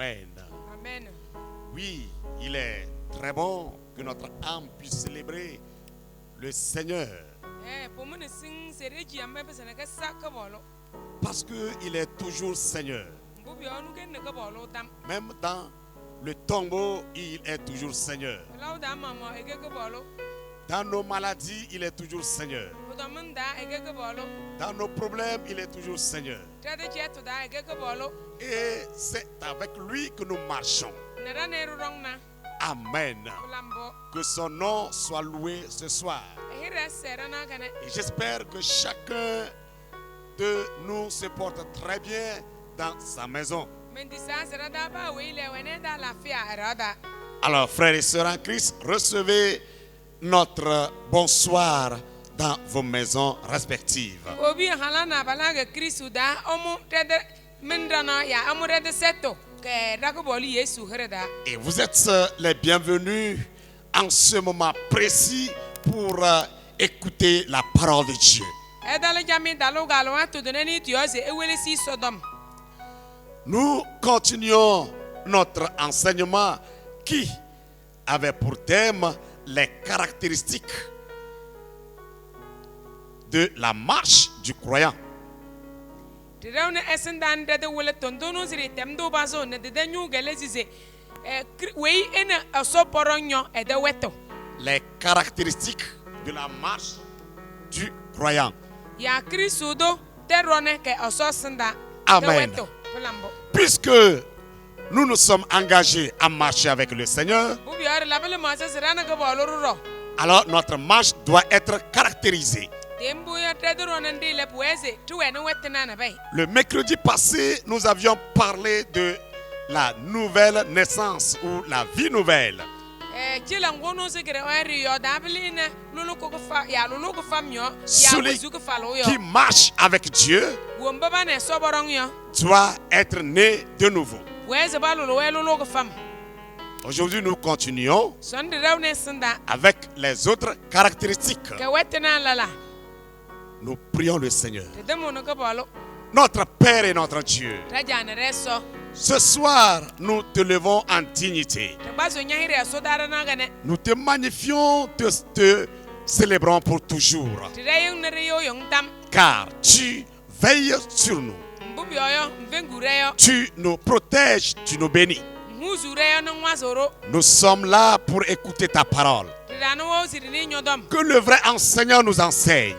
Amen. Amen. Oui, il est très bon que notre âme puisse célébrer le Seigneur. Parce qu'il est toujours Seigneur. Même dans le tombeau, il est toujours Seigneur. Dans nos maladies, il est toujours Seigneur. Dans nos problèmes, il est toujours Seigneur. Et c'est avec lui que nous marchons. Amen. Que son nom soit loué ce soir. Et j'espère que chacun de nous se porte très bien dans sa maison. Alors, frères et sœurs en Christ, recevez notre bonsoir dans vos maisons respectives. Et vous êtes les bienvenus en ce moment précis pour écouter la parole de Dieu. Nous continuons notre enseignement qui avait pour thème les caractéristiques de la marche du croyant. Les caractéristiques de la marche du croyant. Amen. Puisque nous nous sommes engagés à marcher avec le Seigneur, alors notre marche doit être caractérisée. Le mercredi passé, nous avions parlé de la nouvelle naissance ou la vie nouvelle. Celui qui marche avec Dieu doit être né de nouveau. Aujourd'hui, nous continuons avec les autres caractéristiques. Nous prions le Seigneur. Notre Père et notre Dieu, ce soir, nous te levons en dignité. Nous te magnifions, te célébrons pour toujours. Car tu veilles sur nous. Tu nous protèges, tu nous bénis. Nous sommes là pour écouter ta parole. Que le vrai enseignant nous enseigne.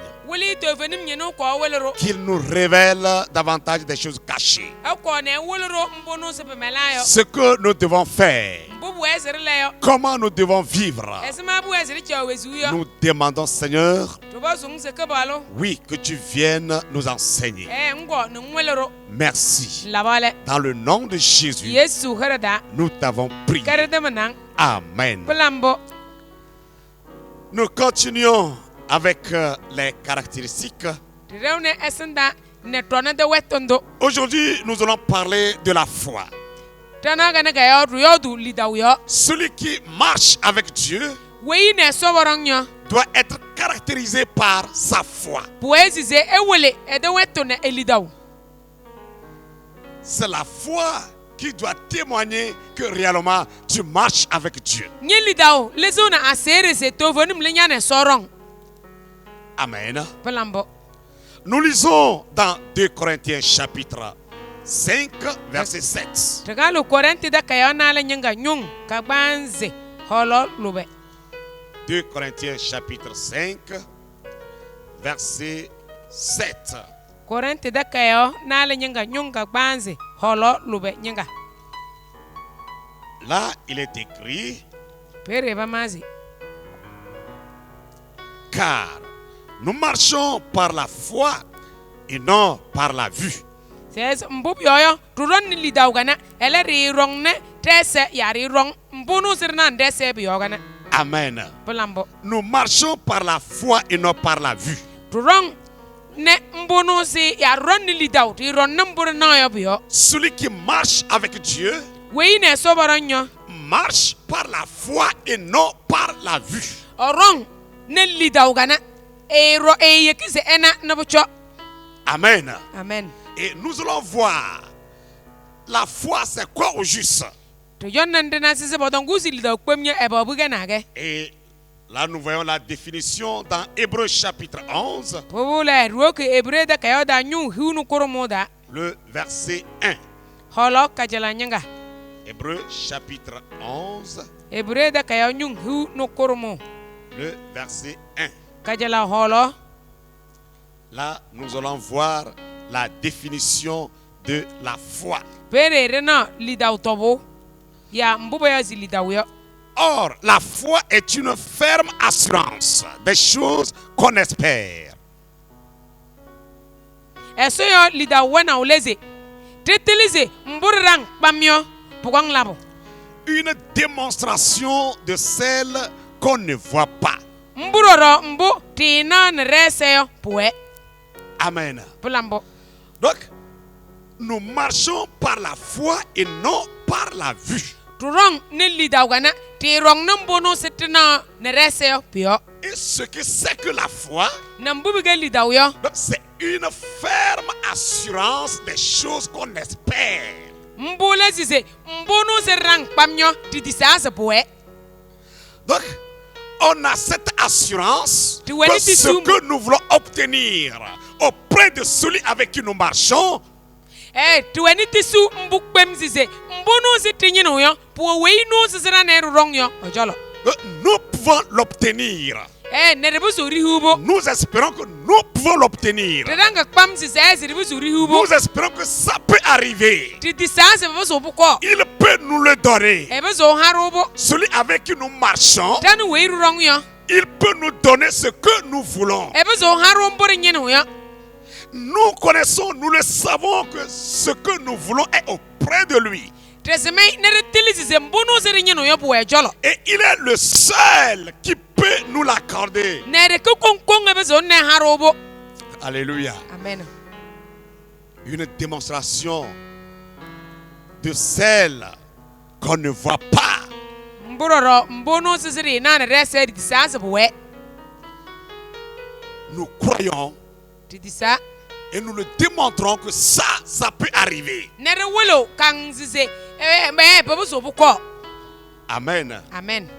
Qu'il nous révèle davantage des choses cachées. Ce que nous devons faire. Comment nous devons vivre. Nous demandons, Seigneur, oui, que tu viennes nous enseigner. Merci. Dans le nom de Jésus, nous t'avons prié. Amen. Nous continuons avec les caractéristiques. Aujourd'hui, nous allons parler de la foi. Celui qui marche avec Dieu doit être caractérisé par sa foi. C'est la foi qui doit témoigner que réellement tu marches avec Dieu. Amen. Nous lisons dans 2 Corinthiens chapitre 5 verset 7. 2 Corinthiens chapitre 5 verset 7. Là, il est écrit: car nous marchons par la foi et non par la vue. Amen. Nous marchons par la foi et non par la vue. Celui qui marche avec Dieu marche par la foi et non par la vue. Amen. Amen. Et nous allons voir la foi, c'est quoi au juste? Et là, nous voyons la définition dans Hébreux chapitre 11, le verset 1. Hébreux chapitre 11, le verset 1. Là, nous allons voir la définition de la foi. Or, la foi est une ferme assurance des choses qu'on espère. Une démonstration de celle qu'on ne voit pas. Amen. Donc, nous marchons par la foi et non par la vue. Et ce que c'est que la foi, c'est une ferme assurance des choses qu'on espère. Donc, on a cette assurance que ce que nous voulons obtenir auprès de celui avec qui nous marchons, nous pouvons l'obtenir. Nous espérons que nous pouvons l'obtenir. Nous espérons que ça peut arriver. Il peut nous le donner. Celui avec qui nous marchons, il peut nous donner ce que nous voulons. Nous connaissons, nous le savons que ce que nous voulons est auprès de lui. Et il est le seul qui peut nous l'accorder. Alléluia. Amen. Une démonstration de celle qu'on ne voit pas. Nous croyons et nous le démontrons que ça peut arriver. Amen. Amen.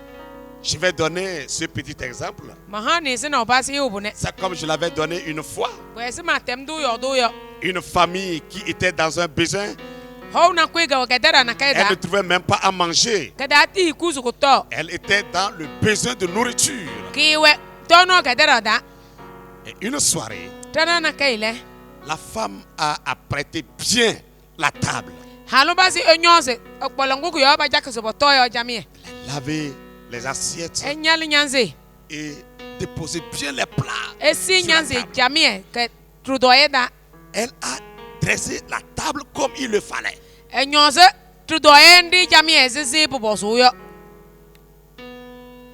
Je vais donner ce petit exemple. C'est comme je l'avais donné une fois. Une famille qui était dans un besoin. Elle ne trouvait même pas à manger. Elle était dans le besoin de nourriture. Et une soirée, la femme a apprêté bien la table. Elle a lavé les assiettes et déposé bien les plats sur la table. Elle a dressé la table comme il le fallait.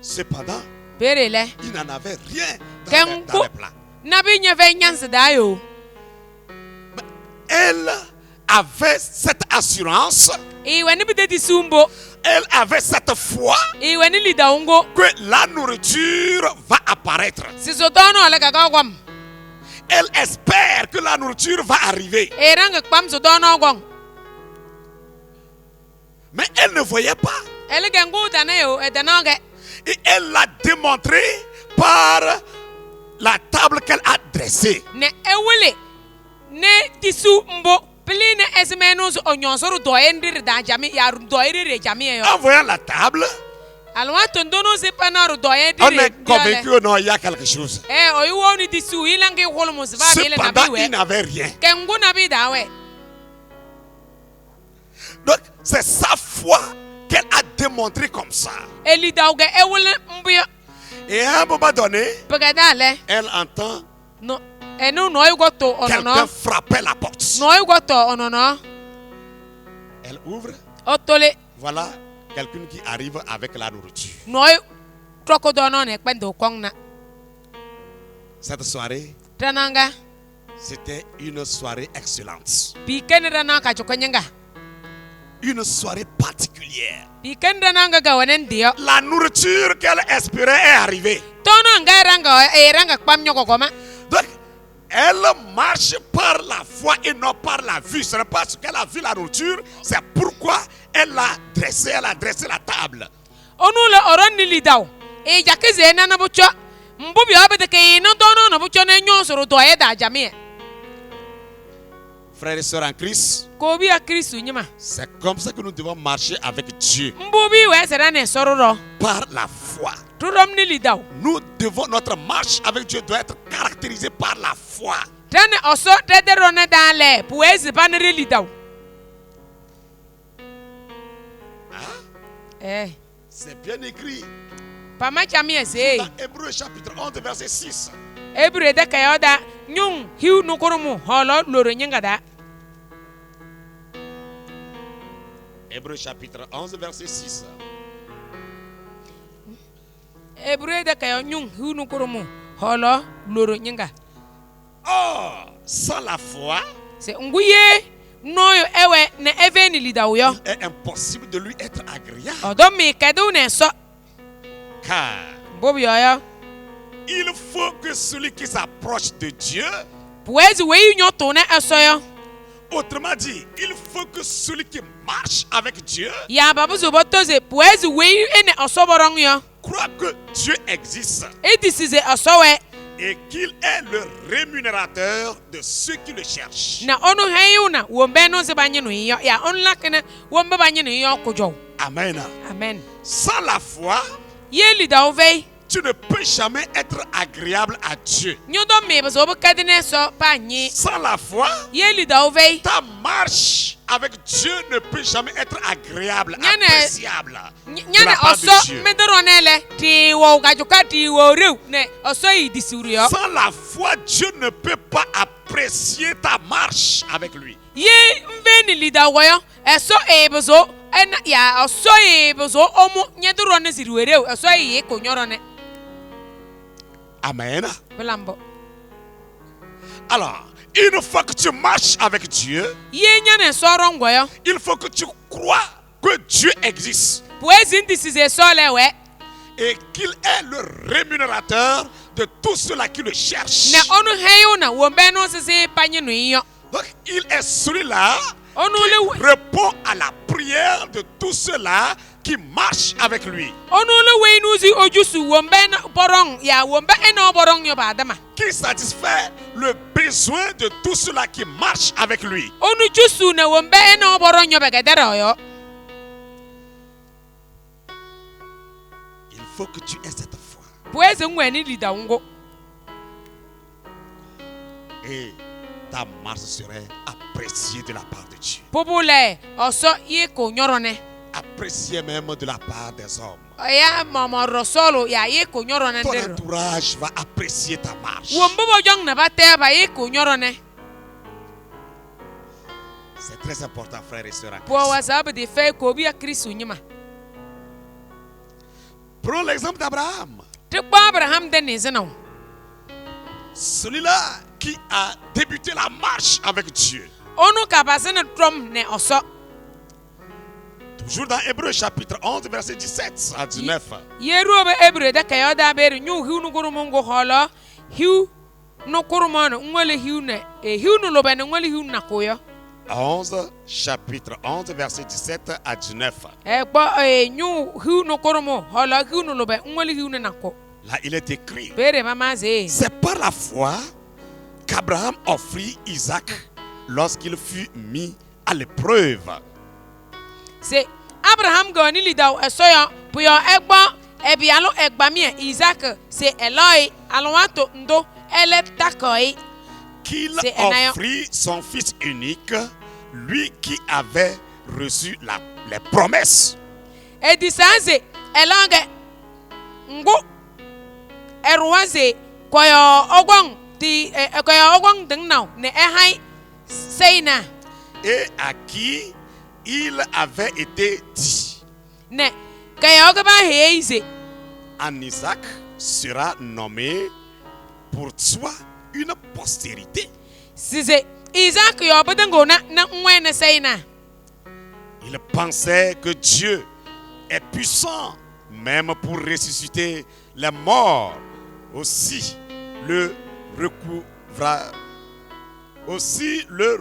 Cependant, il n'en avait rien dans les plats. Elle avait cette assurance, elle avait cette foi que la nourriture va apparaître. Elle espère que la nourriture va arriver. Mais elle ne voyait pas. Et elle l'a démontré par la table qu'elle a dressée. En voyant la table, on est convaincu que non, il y a quelque chose. Cependant, il n'avait rien. Donc, c'est sa foi qu'elle a démontré comme ça. Et à un moment donné, elle entend quelqu'un frapper la porte. Elle ouvre. Voilà quelqu'un qui arrive avec la nourriture. Cette soirée, c'était une soirée excellente. Une soirée particulière. La nourriture qu'elle espérait est arrivée. Donc, Elle marche par la foi et non par la vue. Ce n'est pas parce qu'elle a vu la nourriture, c'est pourquoi elle a dressé la table. Frères et sœurs en Christ, c'est comme ça que nous devons marcher avec Dieu. Par la foi. Notre marche avec Dieu doit être caractérisée par la foi. C'est bien écrit. Dans Hébreux chapitre 11 verset 6. Hébreux chapitre 11 verset 6. Oh, sans la foi, il est impossible de lui être agréable. Car il faut que celui qui s'approche de Dieu, autrement dit, il faut que celui qui marche avec Dieu croit que Dieu existe et qu'il est le rémunérateur de ceux qui le cherchent. Amen. Amen. Sans la foi, tu ne peux jamais être agréable à Dieu. Sans la foi, ta marche avec Dieu ne peut jamais être agréable, appréciable de la part de Dieu. Sans la foi, Dieu ne peut pas apprécier ta marche avec lui. Amen. Alors, une fois que tu marches avec Dieu, il faut que tu crois que Dieu existe et qu'il est le rémunérateur de tous ceux-là qui le cherchent. Donc, il est celui-là qui répond à la prière de tous ceux-là qui marchent avec lui. Qui satisfait le besoin de tous ceux-là qui marchent avec lui. Il faut que tu aies cette foi. Et ta marche serait appréciée de la part de Dieu. Appréciée même de la part des hommes. Ton entourage va apprécier ta marche. C'est très important, frères et sœurs. Prenons l'exemple d'Abraham. Celui-là qui a débuté la marche avec Dieu. Toujours dans Hébreux chapitre 11 verset 17 à 19. 11 chapitre 11 verset 17 à 19. Là il est écrit: c'est par la foi qu'Abraham offrit Isaac lorsqu'il fut mis à l'épreuve. C'est Abraham goni lidao esoyo puyo egba ebialo egbamie Isaac c'est Eloi alwato ndo ele takoi qu'il offrit son fils unique, lui qui avait reçu les promesses. Et disanze elange ngo erwaze koyo ogwang ti koyo ogwang dengnaw ne ehai seina, et à qui il avait été dit: en Isaac sera nommé pour toi une postérité. Il pensait que Dieu est puissant même pour ressusciter les morts. Aussi le aussi le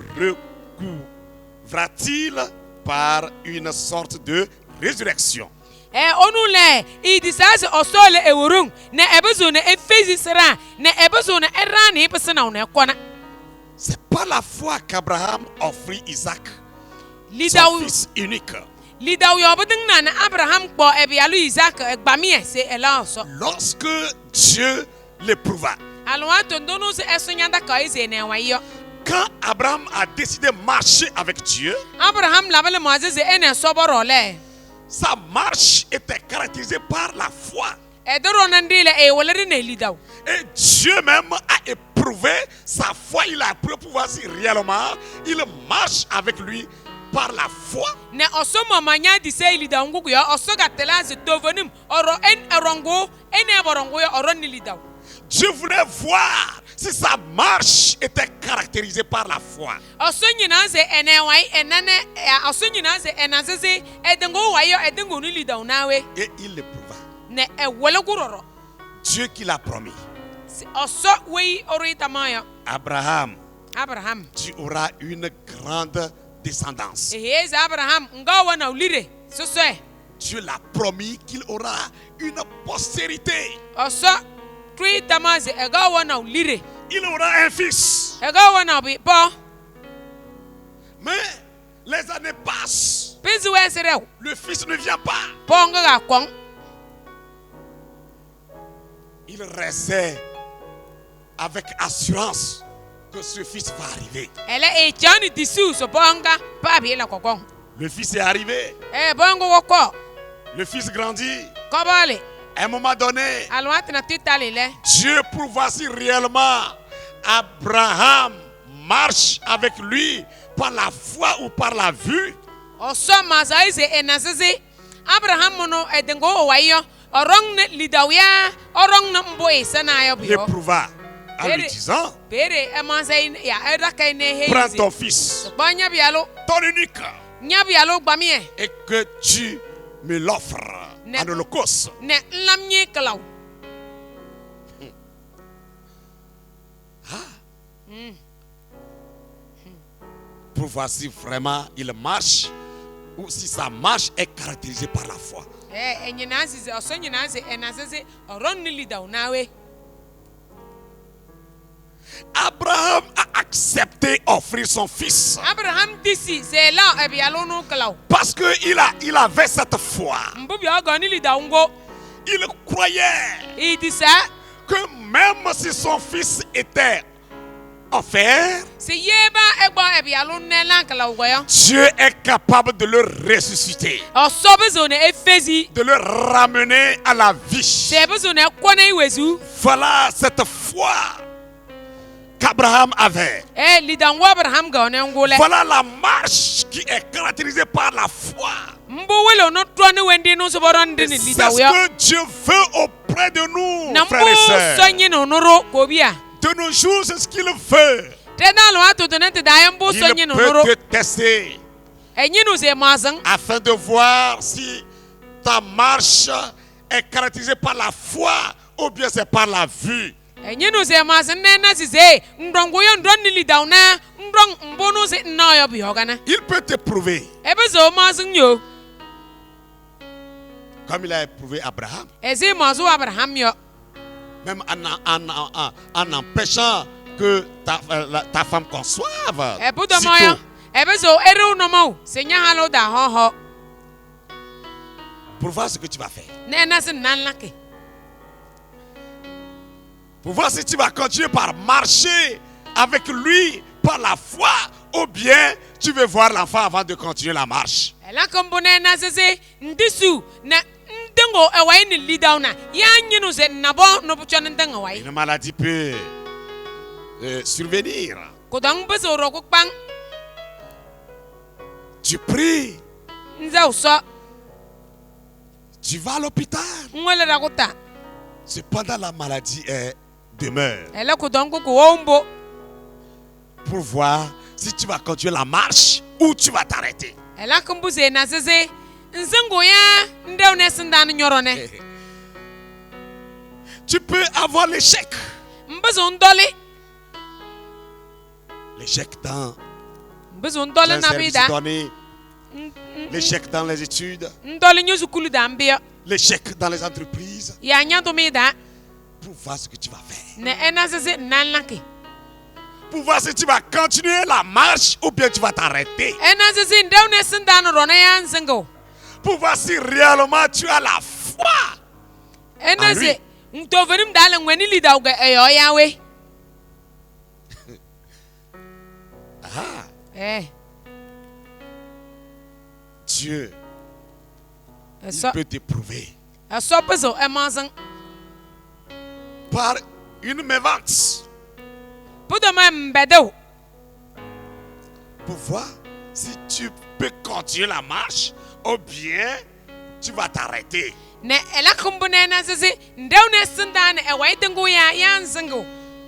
recouvrira-t-il par une sorte de résurrection. Onule idisase osole ewurung na ebezo na efezi sera na ebezo na era na ipese na ona ekona. C'est pas la foi qu'Abraham offrit Isaac, son fils unique. Lorsque Dieu l'éprouva. Quand Abraham a décidé de marcher avec Dieu, sa marche était caractérisée par la foi. Et Dieu même a éprouvé sa foi. Il a pu pouvoir si réellement il marche avec lui par la foi. Dieu voulait voir si sa marche était caractérisée par la foi. Et il l'éprouva. Dieu qui l'a promis. Abraham, tu auras une grande descendance. Dieu l'a promis qu'il aura une postérité. Il aura un fils. Mais les années passent. Le fils ne vient pas. Il restait avec assurance que ce fils va arriver. Le fils est arrivé. Le fils grandit. À un moment donné, Dieu pour voir si réellement Abraham marche avec lui par la foi ou par la vue. Il éprouva en lui disant, prends ton fils, ton unique, et que tu me l'offres en holocauste. Pour voir si vraiment il marche ou si sa marche est caractérisée par la foi. Abraham a accepté d'offrir son fils. Parce qu'il avait cette foi. Il croyait que même si son fils était offert, Dieu est capable de le ressusciter, de le ramener à la vie. Voilà cette foi qu'Abraham avait. Voilà la marche qui est caractérisée par la foi. C'est ce que Dieu veut auprès de nous, frères et sœurs. De nos jours, c'est ce qu'il veut. Il peut te tester afin de voir si ta marche est caractérisée par la foi ou bien c'est par la vue. Il peut t'éprouver comme il a éprouvé Abraham. Même en empêchant que ta femme conçoive. Pour voir ce que tu vas faire. Pour voir si tu vas continuer par marcher avec lui par la foi ou bien tu veux voir l'enfant avant de continuer la marche. Une maladie peut survenir. Tu pries. Tu vas à l'hôpital. Cependant, la maladie demeure. Pour voir si tu vas continuer la marche ou tu vas t'arrêter. Tu peux avoir l'échec. l'échec dans un service donné, l'échec dans les études, l'échec dans les entreprises, pour voir ce que tu vas faire. Pour voir si tu vas continuer la marche ou bien tu vas t'arrêter. Pour voir si réellement tu as la foi en lui. Dieu, il peut t'éprouver par une mévente pour voir si tu peux continuer la marche ou bien tu vas t'arrêter.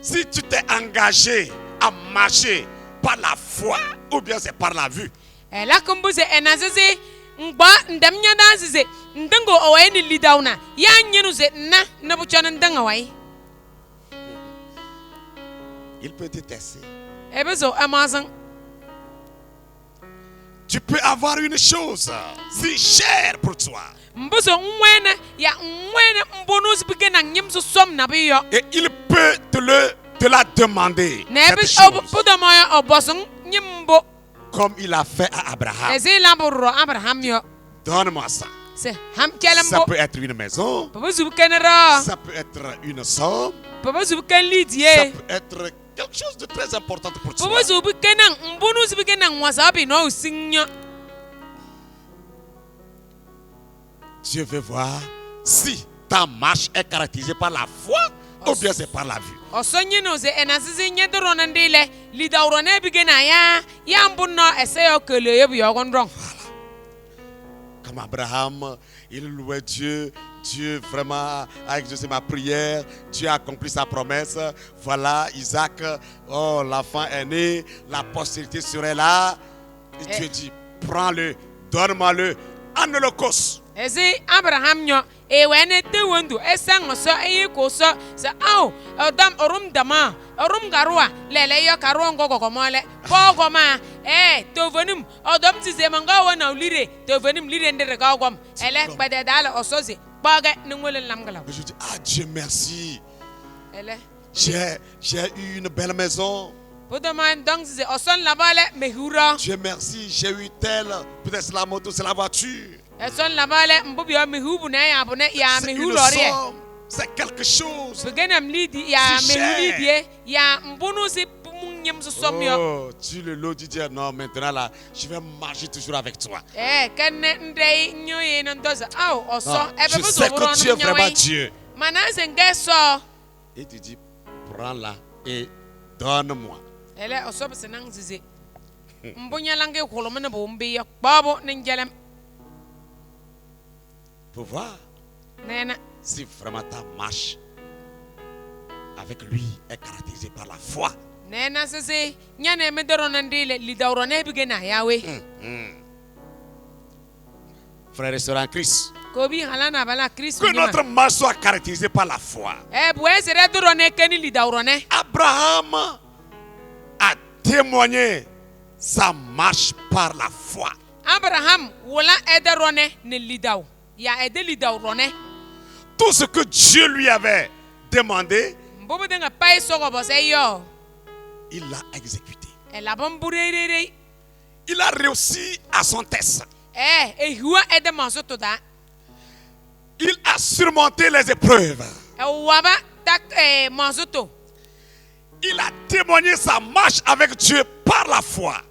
Si tu t'es engagé à marcher par la foi ou bien c'est par la vue. Il peut te tester. Tu peux avoir une chose si chère pour toi. Et il peut te la demander. Cette chose. Comme il a fait à Abraham. Donne-moi ça. Ça peut être une maison. Ça peut être une somme. Ça peut être quelque chose de très important pour toi. Dieu veut voir si ta marche est caractérisée par la foi ou bien c'est par la vue. Voilà. Comme Abraham, il louait Dieu. Dieu vraiment a exaucé ma prière. Dieu a accompli sa promesse. Voilà, Isaac, oh, l'enfant est né. La postérité serait là. Et Dieu dit, prends-le, donne-moi-le en holocauste. Abraham je dis, ah Dieu merci. J'ai eu une belle maison. Dieu merci, j'ai eu telle, peut-être c'est la moto, c'est la voiture. C'est une somme, c'est quelque chose. Oh, tu le lot, tu dis non, maintenant là, je vais marcher toujours avec toi. Je sais que tu es vraiment Dieu. Et tu dis, prends-la et donne-moi. Pour voir si vraiment ta marche avec lui est caractérisée par la foi. Frères et sœurs en Christ, que notre marche soit caractérisée par la foi. Abraham a témoigné sa marche par la foi. Tout ce que Dieu lui avait demandé, il l'a exécuté. Il a réussi à son test. Il a surmonté les épreuves. Il a témoigné sa marche avec Dieu par la foi.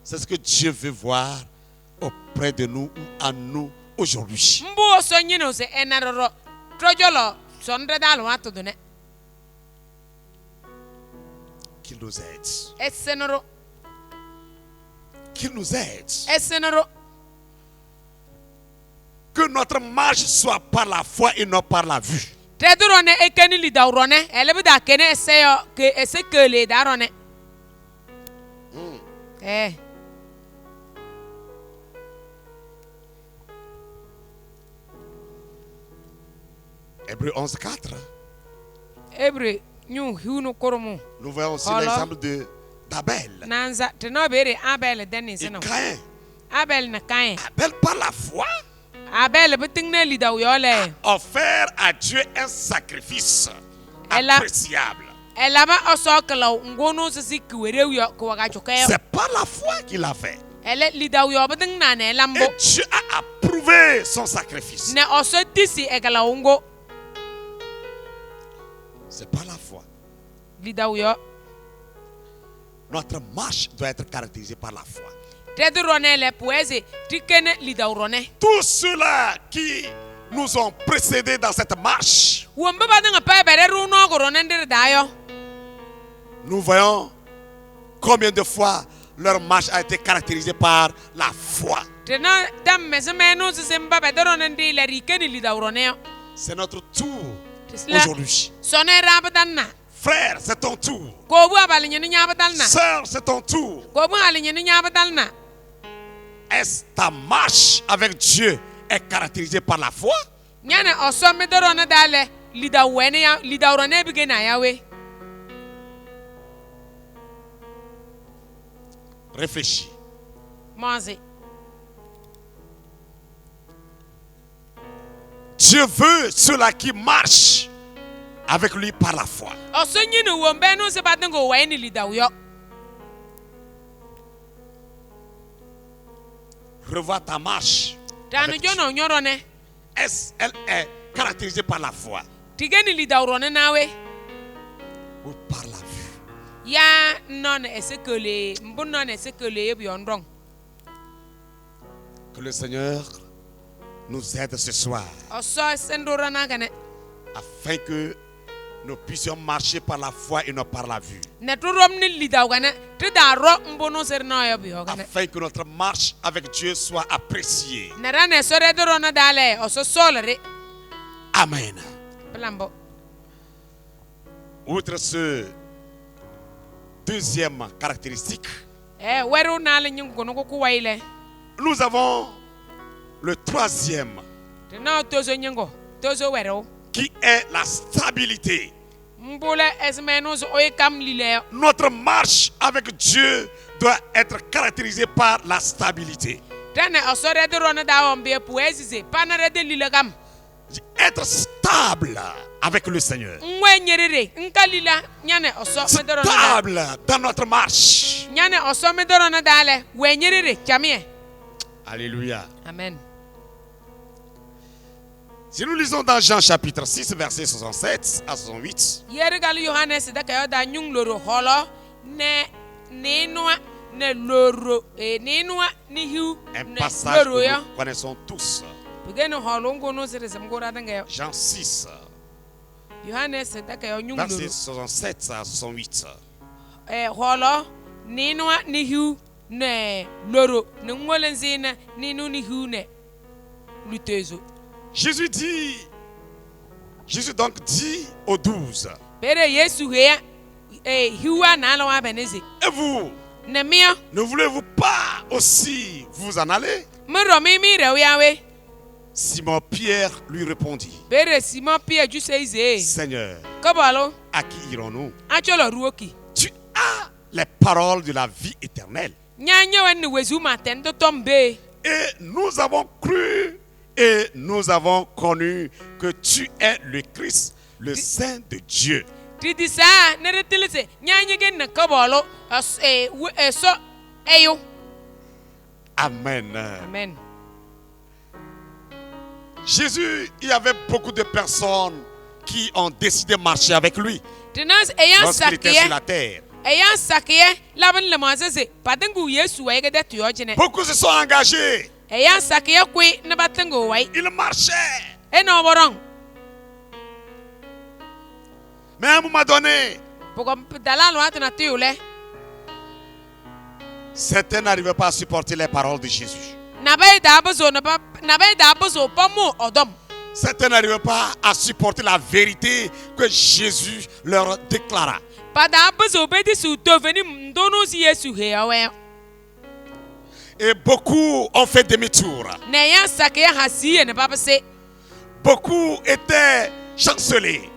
C'est ce que Dieu veut voir auprès de nous ou en nous aujourd'hui. Qu'il nous aide. Qu'il nous aide. Que notre marche soit par la foi et non par la vue. Hébreux 11:4. Hébreux Nous voyons aussi l'exemple d'Abel. Et Caïn. Abel, par la foi, a offert à Dieu un sacrifice appréciable. C'est par la foi qu'il l'a fait. Et Dieu a approuvé son sacrifice. C'est par la foi. Notre marche doit être caractérisée par la foi. Tous ceux-là qui nous ont précédés dans cette marche, nous voyons combien de fois leur marche a été caractérisée par la foi. C'est notre tour aujourd'hui. Frère, c'est ton tour. Sœur, c'est ton tour. Est-ce ta marche avec Dieu est caractérisée par la foi? Réfléchis. Dieu veut ceux-là qui marchent avec lui par la foi. Revois ta marche. Est-ce qu'elle est caractérisée par la foi ou par la vue? Que le Seigneur nous aide ce soir afin que nous puissions marcher par la foi et non par la vue. Afin que notre marche avec Dieu soit appréciée. Amen. Outre ce deuxième caractéristique, nous avons le troisième qui est la stabilité. Notre marche avec Dieu doit être caractérisée par la stabilité. Être stable avec le Seigneur. Stable dans notre marche. Alléluia. Amen. Si nous lisons dans Jean chapitre 6, verset 67 à 68, un passage que nous connaissons tous. Jean 6, verset 67 à 68. Jésus donc dit aux 12, et vous, ne voulez-vous pas aussi vous en aller? Simon Pierre lui répondit, Seigneur, à qui irons-nous? Tu as les paroles de la vie éternelle. Et nous avons cru et nous avons connu que tu es le Christ, le Saint de Dieu. Amen. Amen. Jésus, il y avait beaucoup de personnes qui ont décidé de marcher avec lui lorsqu'il était sur la terre. Beaucoup se sont engagés. Il marchait. Mais à un moment donné, certains n'arrivaient pas à supporter les paroles de Jésus. Certains n'arrivaient pas à supporter la vérité que Jésus leur déclara. Et beaucoup ont fait demi-tour. Beaucoup étaient chancelés.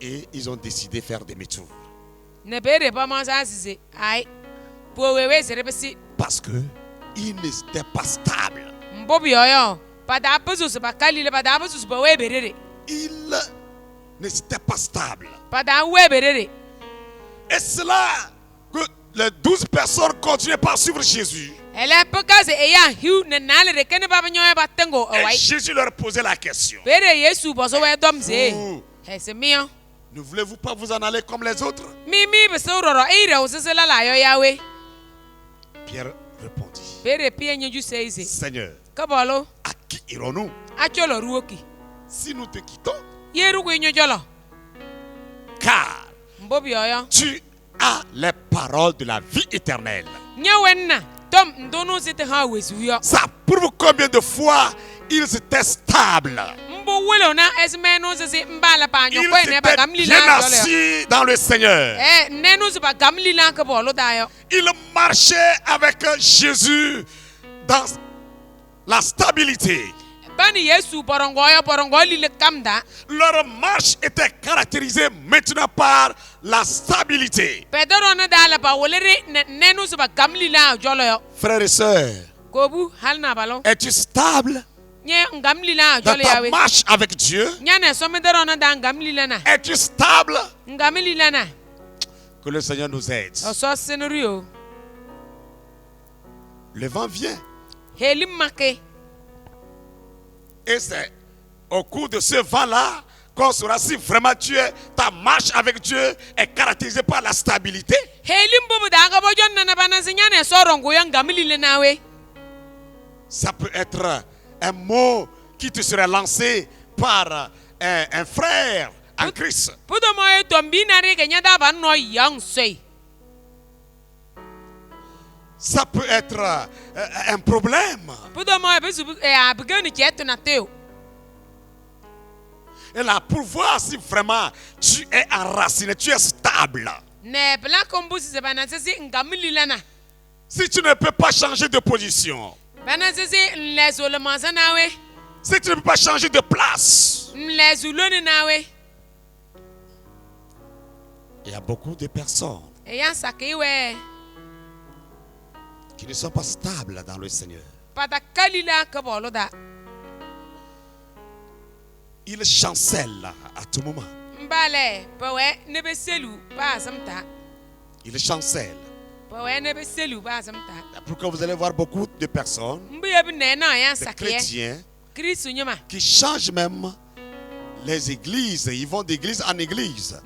Et ils ont décidé de faire des métours. Parce que ils n'étaient pas stables. Ils n'étaient pas stables. Et c'est là que les 12 personnes continuaient par suivre Jésus. Et Jésus leur posait la question. Ne voulez-vous pas vous en aller comme les autres? Pierre répondit, Seigneur, à qui irons-nous si nous te quittons? Car tu as les paroles de la vie éternelle. Ça prouve combien de fois ils étaient stables. Ils étaient bien assis dans le Seigneur. Ils marchaient avec Jésus dans la stabilité. Leur marche était caractérisée maintenant par la stabilité. Frères et sœurs, es-tu stable dans ta marche avec Dieu? Es-tu stable? Que le Seigneur nous aide. Le vent vient. Et c'est au cours de ce vent-là qu'on saura si vraiment ta marche avec Dieu est caractérisée par la stabilité. Ça peut être un mot qui te serait lancé par un frère en Christ. Ça peut être un problème. Et là, pour voir si vraiment tu es enraciné, tu es stable. Si tu ne peux pas changer de position, si tu ne peux pas changer de place, il y a beaucoup de personnes qui ne sont pas stables dans le Seigneur. Ils chancellent à tout moment. Ils chancellent. Pourquoi vous allez voir beaucoup de personnes, des chrétiens, qui changent même les églises. Ils vont d'église en église.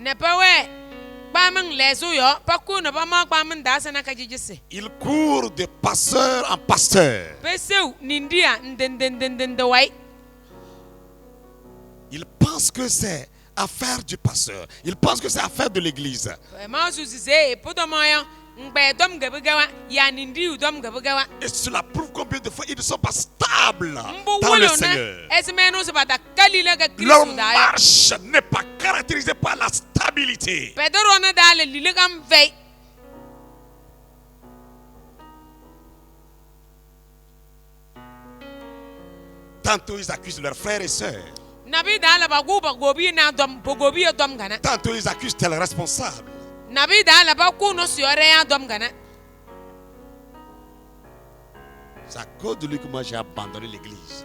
Ils courent de pasteur en pasteur. Ils pensent que c'est affaire du pasteur. Ils pensent que c'est affaire de l'église. Et cela prouve combien de fois ils ne sont pas stables dans le Seigneur. Leur marche n'est pas caractérisée par la stabilité. Tantôt ils accusent leurs frères et sœurs. Tantôt ils accusent tel responsable. C'est à cause de lui que moi j'ai abandonné l'église.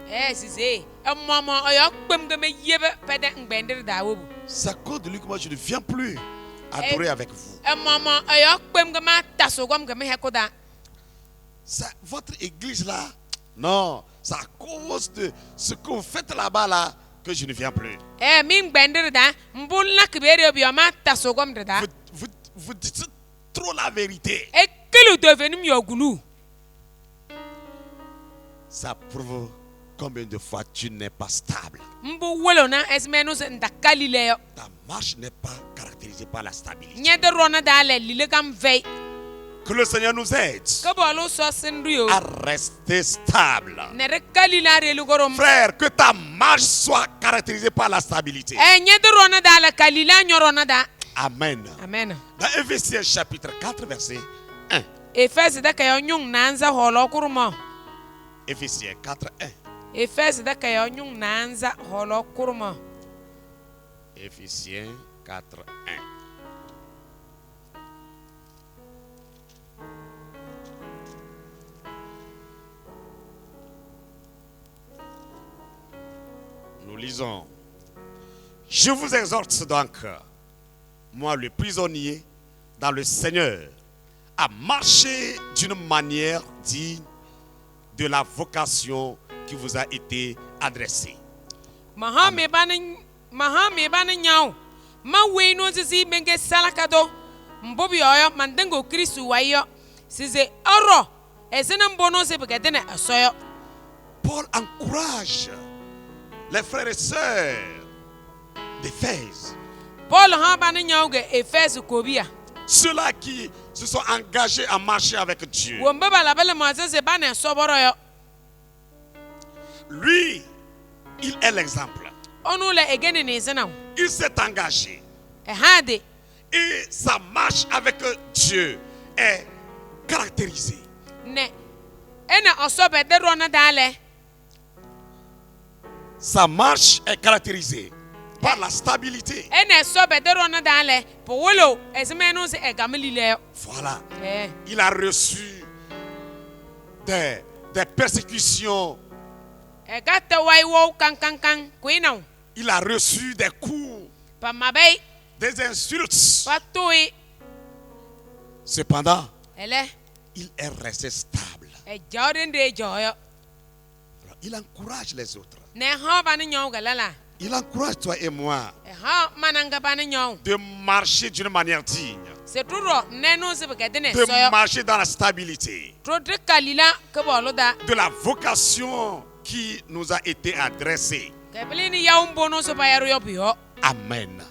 C'est à cause de lui que moi je ne viens plus adorer avec vous. Votre église là, non, c'est à cause de ce que vous faites là-bas là que je ne viens plus. Vous dites trop la vérité. Ça prouve combien de fois tu n'es pas stable. Ta marche n'est pas caractérisée par la stabilité. Que le Seigneur nous aide à rester stable. Frère, que ta marche soit caractérisée par la stabilité. Amen. Dans Éphésiens chapitre 4 verset 1. Ephésiens 4:1. Ephésiens 4:1. Nous lisons. Je vous exhorte donc, moi le prisonnier, dans le Seigneur, à marcher d'une manière digne de la vocation qui vous a été adressée. Paul encourage les frères et sœurs d'Éphèse, ceux-là qui se sont engagés à marcher avec Dieu. Lui, il est l'exemple. Il s'est engagé. Et sa marche avec Dieu est caractérisée. Sa marche est caractérisée par la stabilité. Voilà. Il a reçu des persécutions. Il a reçu des coups, des insultes. Cependant, il est resté stable. Alors, il encourage les autres. Il encourage toi et moi de marcher d'une manière digne, de marcher dans la stabilité, de la vocation qui nous a été adressée. Amen.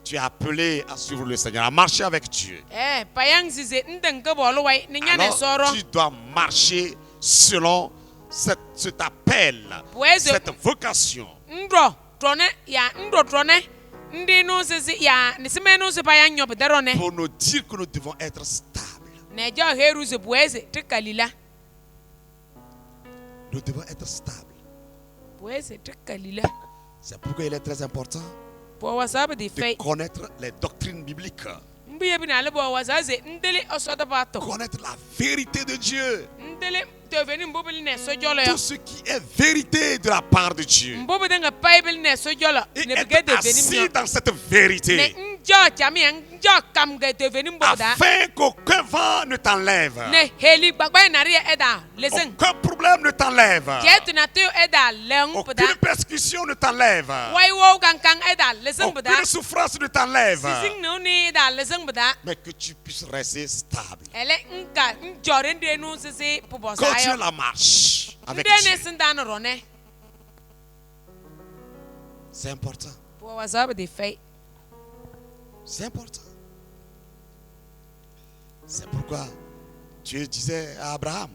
Tu es appelé à suivre le Seigneur, à marcher avec Dieu. Alors, tu dois marcher selon cet appel, cette vocation. Pour nous dire que nous devons être stables. Nous devons être stables. C'est pourquoi il est très important de connaître les doctrines bibliques. Connaître la vérité de Dieu. Tout ce qui est vérité de la part de Dieu. Et être assis dans cette vérité, afin qu'aucun vent ne t'enlève, aucun problème ne t'enlève, aucune persécution ne t'enlève, aucune souffrance ne t'enlève, mais que tu puisses rester stable. Continue la marche avec Dieu. C'est important. C'est important. C'est pourquoi Dieu disait à Abraham,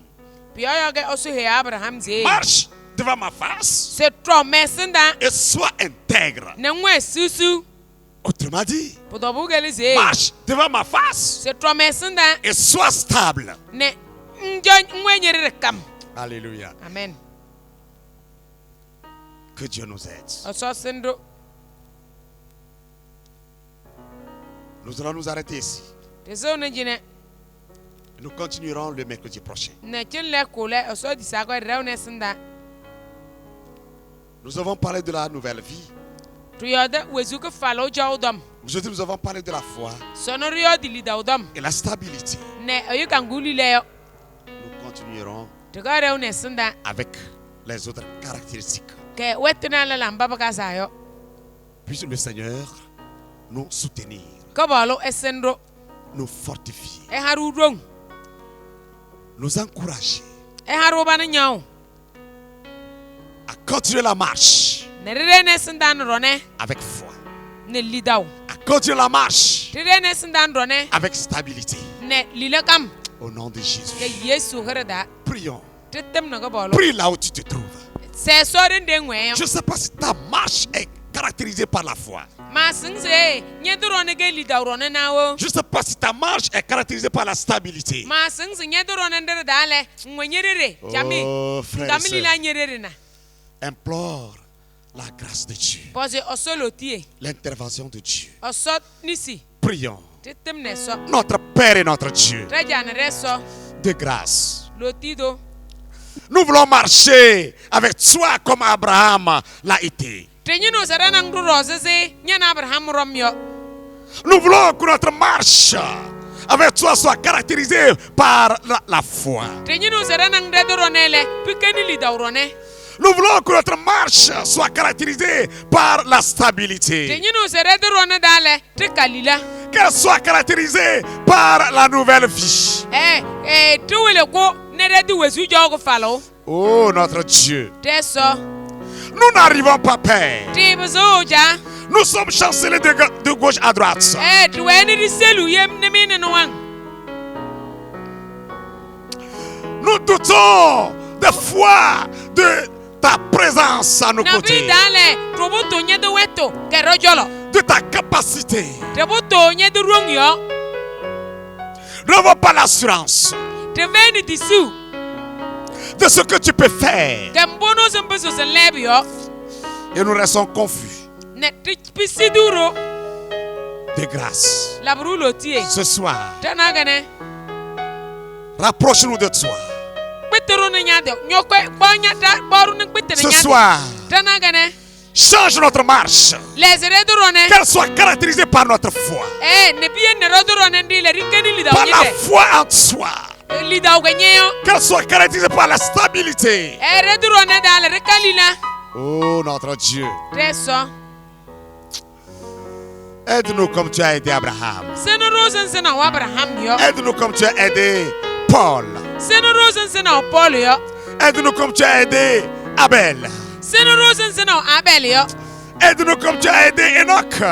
marche devant ma face et sois intègre. Autrement dit, marche devant ma face et sois stable. Alléluia. Amen. Que Dieu nous aide. Nous allons nous arrêter ici. Nous continuerons le mercredi prochain. Nous avons parlé de la nouvelle vie. Aujourd'hui, nous avons parlé de la foi et la stabilité. Nous continuerons avec les autres caractéristiques. Puisse le Seigneur nous soutenir, nous fortifier, nous encourager à continuer la marche avec foi, à continuer la marche avec stabilité. Au nom de Jésus. Prions. Prie là où tu te trouves. Je ne sais pas si ta marche est caractérisée par la foi. Je Je ne sais pas si ta marche est caractérisée par la stabilité. Oh, frère et sœur, implore la grâce de Dieu, l'intervention de Dieu. Prions. Notre Père et notre Dieu, de grâce, nous voulons marcher avec toi comme Abraham l'a été. Nous voulons que notre marche avec toi soit caractérisée par la foi. Nous voulons que notre marche soit caractérisée par la stabilité. Qu'elle soit caractérisée par la nouvelle vie. Oh notre Dieu, nous n'arrivons pas, Père. Nous sommes chancelés de gauche à droite. Nous doutons de foi de ta présence à nos côtés, de ta capacité. Nous n'avons pas l'assurance de ce que tu peux faire. Et nous restons confus. De grâce, ce soir, rapproche-nous de toi. Ce soir, change notre marche, qu'elle soit caractérisée par notre foi, par la foi en toi, qu'elle soit caractérisée par la stabilité. Oh notre Dieu, aide-nous comme tu as aidé Abraham. Aide-nous comme tu as aidé Paul. Aide-nous comme tu as aidé Abel. Aide-nous comme tu as aidé Enoch.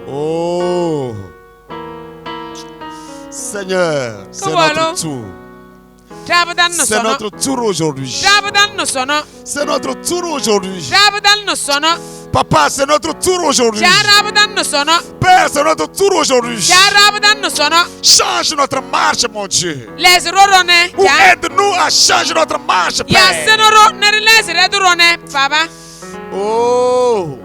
Oh Seigneur, c'est notre tour. C'est notre tour aujourd'hui. C'est notre tour aujourd'hui. Papa, c'est notre tour aujourd'hui. Père, c'est notre tour aujourd'hui. Change notre marche, mon Dieu. Ou aide-nous à changer notre marche, Père. Oh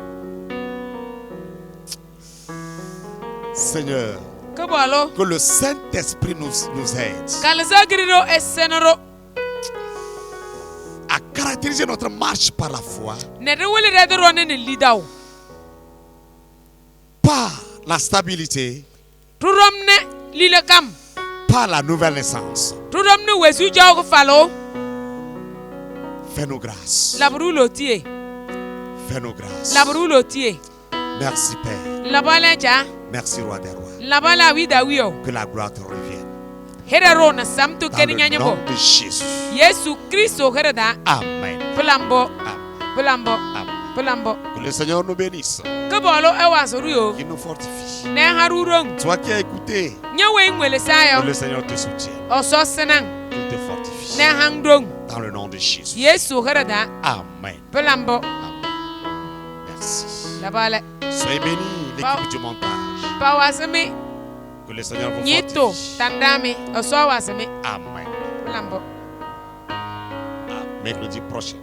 Seigneur, que le Saint-Esprit nous aide à caractériser notre marche par la foi, par la stabilité, par la nouvelle naissance. Fais-nous grâce. Fais-nous grâce. Merci Père. Merci Roi des Rois. Que la gloire te revienne. Dans le nom de Jésus. Amen. Amen. Que le Seigneur nous bénisse. Qu'il nous fortifie. Toi qui as écouté, que le Seigneur te soutienne. Qu'il te fortifie. Dans le nom de Jésus. Amen. Amen. Merci. Soyez bénis, l'équipe du montage. Que le Seigneur vous fortifie. Amen. À mercredi prochain.